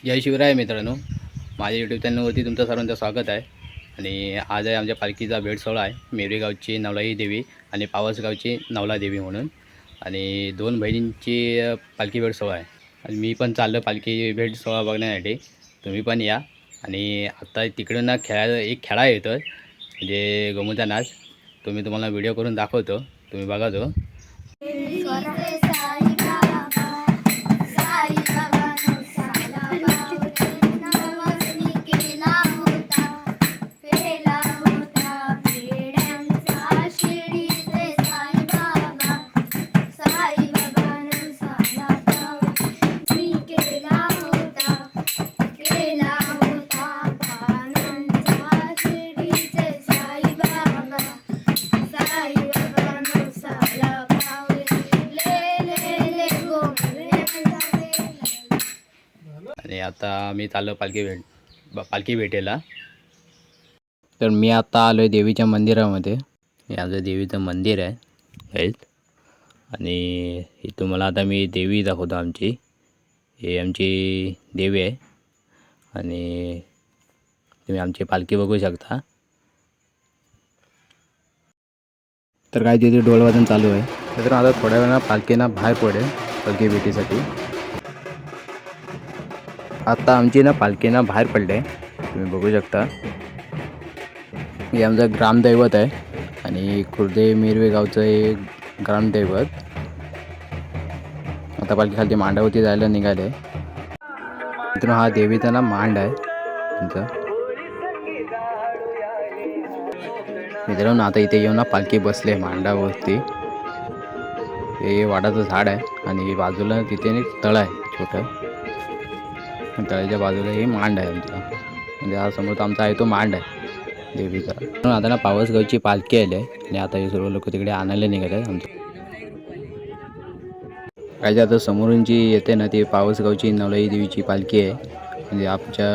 जय शिवराय मित्रांनो, माझ्या यूट्यूब चॅनलवरती तुमचं सर्वांचं स्वागत आहे. आणि आज आहे आमच्या पालखीचा भेट सोहळा आहे. मेवरी गावची नवलाई देवी आणि पावसगावची नवला देवी म्हणून, आणि दोन बहिणींची पालखी भेट सोहळा आहे. आणि मी पण चाललो पालखी भेट सोहळा बघण्यासाठी. तुम्ही पण या. आणि आता तिकडून ना एक खेळा येतो म्हणजे गोमुचा नाच. तुम्हाला व्हिडिओ करून दाखवतो, तुम्ही बघा तो. आणि आता मी चाललो पालखी भेटेला. तर मी आता आलो आहे देवीच्या मंदिरामध्ये. हे आमचं देवीचं मंदिर आहे. आणि हे तुम्हाला आता मी देवी दाखवतो आमची. हे आमची देवी आहे आणि तुम्ही आमची पालखी बघू शकता. तर काय तिथे ढोलवादन चालू आहे. तर आता थोड्या वेळा पालखीना बाहेर पडेल पालखी भेटीसाठी. आता आमची ना पालखीना बाहेर पडले, तुम्ही बघू शकता. हे आमचं ग्रामदैवत आहे आणि खुर्दे मिरवे गावचं हे ग्रामदैवत. आता पालखी खाली मांडावरती जायला निघाले. मित्रांनो, हा देवीचा ना मांड आहे तुमचा. मित्रांनो, आता इथे येऊन ना पालखी बसले मांडावरती. हे वाडाचं झाड आहे आणि बाजूला तिथे एक तळ आहे छोटं. तळ्याच्या बाजूला हे मांड आहे आमचा. म्हणजे हा समोर आमचा आहे तो मांड आहे देवीचा. म्हणून आता ना पावसगावची पालखी आली आहे आणि आता हे सर्व लोक तिकडे आणायला निघाले आमचं. काय आता समोरून जी येते ना ती पावसगावची नवलाई देवीची पालखी आहे. म्हणजे आमच्या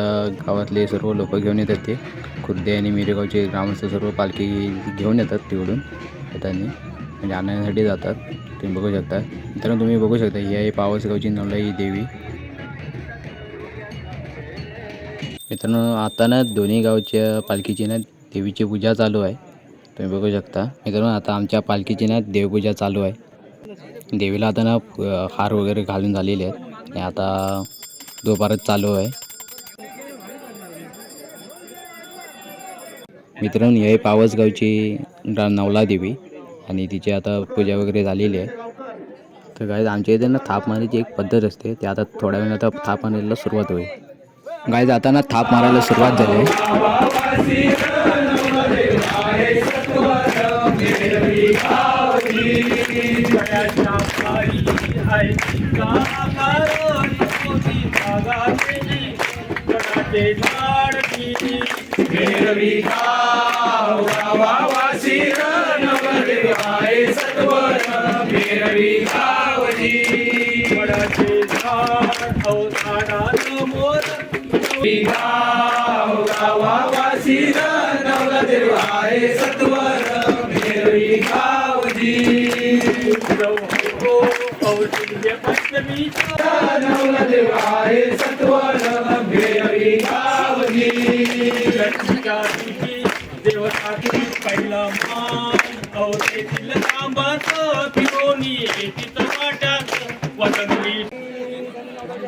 गावातले सर्व लोक घेऊन येतात. ते खुर्दे आणि मिरेगावचे ग्रामस्थ सर्व पालखी घेऊन येतात तिकडून येताना, म्हणजे आणण्यासाठी जातात. तुम्ही बघू शकता. मित्रांनो, तुम्ही बघू शकता ही आहे पावसगावची नवलाई देवी. मित्रांनो, आता ना दोन्ही गावच्या पालखीची ना देवीची पूजा चालू आहे. तुम्ही बघू शकता. मित्रांनो, आता आमच्या पालखीची ना देवपूजा चालू आहे. देवीला आता ना हार वगैरे घालून झालेले आहेत आणि आता दुपारच चालू आहे. मित्रांनो, हे पावसगावची नवला देवी आणि तिची आता पूजा वगैरे झालेली आहे. तर गाईज, आमच्या इथे ना थाप मारायची एक पद्धत असते. ते आता थोड्या वेळाने आता थाप मारायला सुरुवात होईल. गाईज, आता ना थाप मारायला सुरुवात झाली आहे.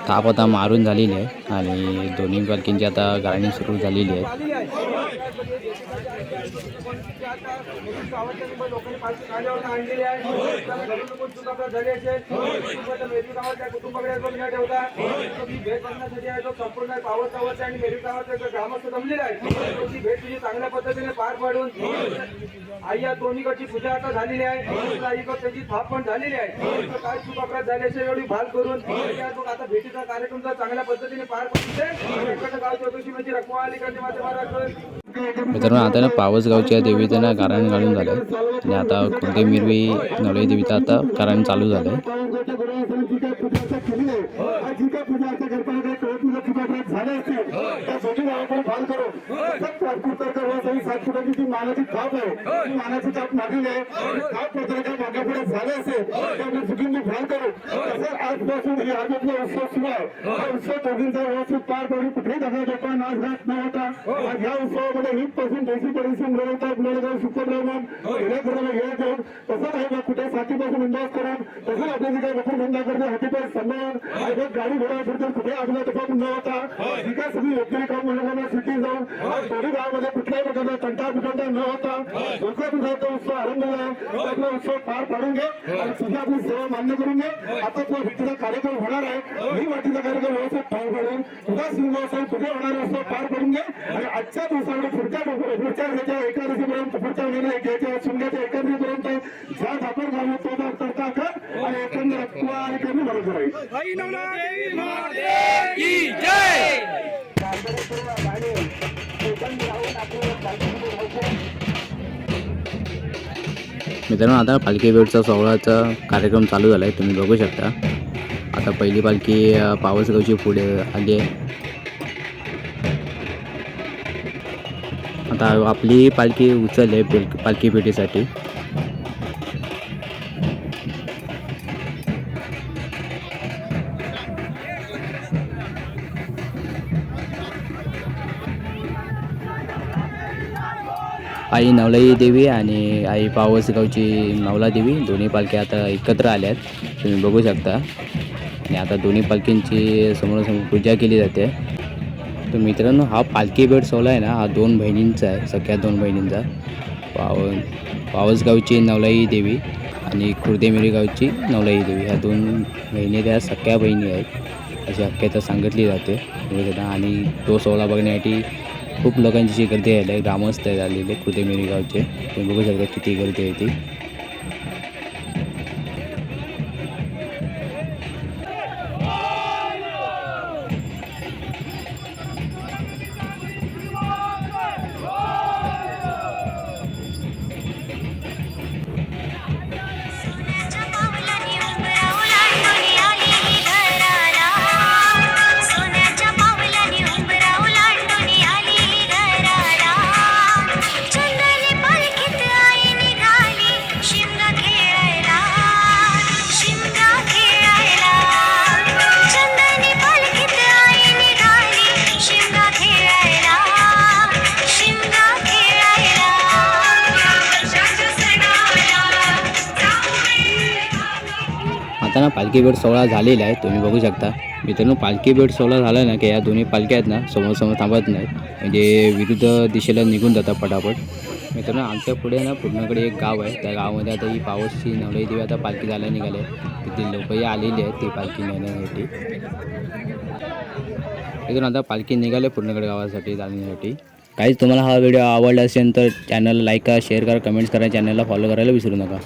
थाप आता मारून झालेली आहे आणि दोन्ही पालखींची आता गाणी सुरू झालेली आहे. चांगल्या पद्धतीने पार पाडून आई या दोन्हीकडची पूजा आता झालेली आहे. आईकडे त्याची थाप पण झालेली आहे. काय चूक अपराध झाल्याचे एवढी भाल करून आता भेटीचा कार्यक्रम चांगल्या पद्धतीने पार पडते. गावची रखवाली करते माझ्या महाराज. मित्रांनो, आता ना पावसगावच्या देवीचं ना गारण घालून झालं आणि आता खुर्दे मिरवी नवलाई देवीचं आता गारण चालू झालं. झाले असते त्या दोन्ही गावाकडे भाल करू. महाराजांची जी मानाची थाप आहे ती मानाची थाप मागली आहे. थाप पत्राच्या मागे पुढे झाले असेल तर आपण चुकीची भान करू. तसंच आजपासून ही आजचा उत्सव सुरू आहे. हा उत्सव दोघींचा व्यवस्थित पार पडून कुठेही दखल घेता नाच घात न होता आज ह्या उत्सवामध्ये हितपासून देशी परिश्रम मिळवतात मिळवतात शुक्रब्रह्मण गेल्या घराला गेला जाऊन तसंच आहे बघ कुठे साथीपासून इंदाज करून तसंच आपल्या जे काही बपूर धंदा करते हातीपाय सांभाळून आणि बघ गाडी घोडा फिरतात कुठे आपला तफावत न होता जी काय सगळी योग्य काम म्हणून सिटी जाऊन आज दोन्ही गावामध्ये कुठल्याही प्रकारचा तंटा कुटंटा न होता लोकांचा उत्सव आरंभला आहे. आपला उत्सव पार पाडून घे आणि तुझ्या आपली सेवा मान्य करून घे. आता तुझा भीतीचा कार्यक्रम होणार आहे. ही वाटीचा कार्यक्रम व्यवस्थित पार पाडून तुझा सिंहासन तुझे होणारे उत्सव पार पडून घे आणि आजच्या दिवसामध्ये पुढच्या एकादशीपर्यंत पुढच्या महिन्यात घ्यायच्या शिमग्याच्या एकादशीपर्यंत ज्या आपण घालू तो करता कर आणि एकंदर आणि कमी बरोबर राहील. मित्रांनो आता पालखी बेटचा सोहळ्याचा कार्यक्रम चालू झाला आहे. तुम्ही बघू शकता आता पहिली पालखी पावसगावची पुढे आली आहे. आता आपली पालखी उचलली आहे पालखी पेटीसाठी. आई नवलाई देवी आणि आई पावसगावची नवला देवी दोन्ही पालख्या आता एकत्र आल्या आहेत. तुम्ही बघू शकता आणि आता दोन्ही पालखींची समोरासमोर पूजा केली जाते. तर मित्रांनो हा पालखी बेट सोहळा आहे ना हा 2 बहिणींचा आहे. सगळ्या 2 बहिणींचा पावसगावची नवलाई देवी आणि खुर्देमेरी गावची नवलाई देवी ह्या 2 बहिणी त्या सगळ्या बहिणी आहेत अशी आख्यायिका सांगितली जाते. आणि तो सोहळा बघण्यासाठी खूप लोकांची गर्दी आहे. ग्रामस्थ झालेले खुर्देमेरी गावचे तुम्ही बघू शकता किती गर्दी आहे ती. आता ना पालखी बेट सोहळा झालेला आहे. तुम्ही बघू शकता मित्रांनो पालखी बेट सोहळा झाला ना की या दोन्ही पालख्या आहेत ना समोर थांबत नाहीत म्हणजे विरुद्ध दिशेला निघून जातात पटापट. मित्रांनो आमच्या पुढे ना पूर्णकडे एक गाव आहे. त्या गावामध्ये आता ही पावसची नवलाई देवी आता पालखी जायला निघाले. तिथे लोकही आलेली आहेत ती पालखी नेण्यासाठी. इथून आता पालखी निघाले पूर्णकडे गावासाठी जाण्यासाठी. काहीच तुम्हाला हा व्हिडिओ आवडला असेल तर चॅनलला लाईक करा शेअर करा कमेंट्स करा चॅनलला फॉलो करायला विसरू नका.